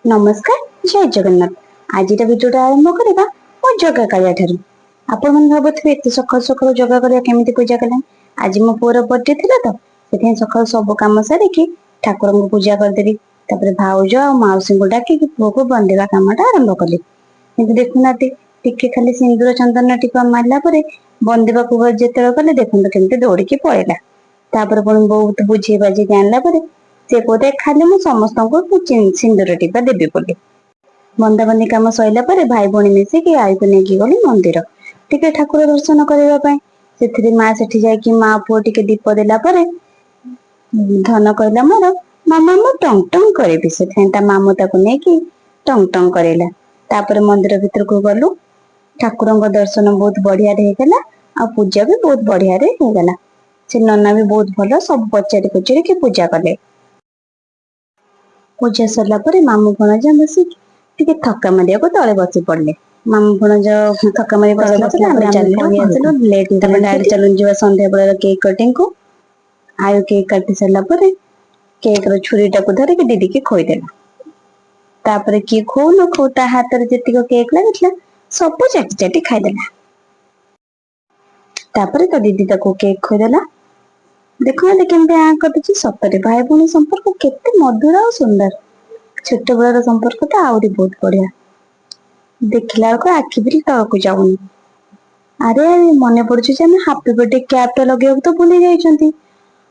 नमस्कार जय जगन्नाथ। आज भिडियोटा आरंभ करवा मो जगा कालिया ठारू। आपण मन भाबुथिबे एते सकाळ सकाळ जगा कालिया केमिति पूजा कले। आज मो पुअर बर्थडे थिला तो सेथे सकाळ सब काम सारिकी ठाकुर को पूजा कर देली। तापर भाउज आ माउसी को डाकी पुओ को बंदेवा कामटा आरंभ कली। किंतु देखुनाते टिके खाली सिंदूर चंदन टिपा मारला परे बंदेवा को जेतेला कले देखंत केमिति दौड़िकी पळेला। तापर पुणी बहुत बुझे बाजी जानला परे से कोते खाली मु समस्त को सिंदूर टीपा देवी बोली। बंदाबंदी काम सैला परे भाई भौणी मिसिकी आई को नेकी गली मंदिर टिके ठाकुर दर्शन करबा पई। सेथिरे मां सेठी जाय कि मां पुओ टिके दीप देला परे धन कहला मोर मामा मु टंग टंग करबी। सेथे ता मामू ताको नेकी टंग टंग करेला। तापर मंदिर भीतर को गलु। ठाकुरंग दर्शन बहुत बढ़िया रे हेगला आ पूजा भी बहुत बढ़िया रे हेगला। से नना भी बहुत भलो सब पचारि पचारि के पूजा कले। पूजा सरला परे मामू भणजा बसी टिके थक्का मारिया को तळे बसी पड़ले। मामू भणजा थक्का मारी बसला परे हम चली आसलो लेट तबे डायरेक्ट चलन जीवा संध्या बेला केक कटिंग को आयु केक काटी सरला परे केक रो छुरीटा को धरि के दीदी के खोई देला। तापरे की खो न खो ता हाथ रे जेतिको केक लागतला सब चाटी चाटी खाई देला। तापरे तो दीदी ताको केक खोई देला। देखो केमते आ कटुची सतरे भाई भौणी संपर्क केते मधुर और सुंदर। छोट बेलार संपर्क तो आउरी बहुत बढ़िया। देखला को आखि भी तळकु जाउनी। अरे अरे मने पड़ुची जे हम हैप्पी बर्थडे कैप टा लगेउ तो भूली जाइछंती।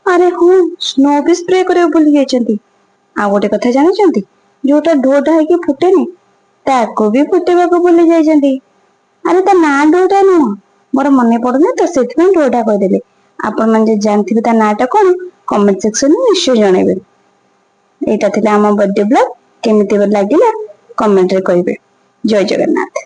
अरे हां स्नो भी स्प्रे करे भूली जाइछंती। आ गोटे कथा जानिछंती जोटा ढोढा है कि फुटेनी ताको भी फुटेबा को भूली जाइछंती। अरे ता ना ढोढा न मोर मने पड़ुनी तो सेथमे ढोढा कह देले। आपण मन जे जानथिबे ता नाटा कोन कमेंट सेक्शन में निश्चय जणाइबे। एटा थिला हम बर्थडे ब्लॉग केमिति लागिला कमेंट रे कहिबे। जय जगन्नाथ।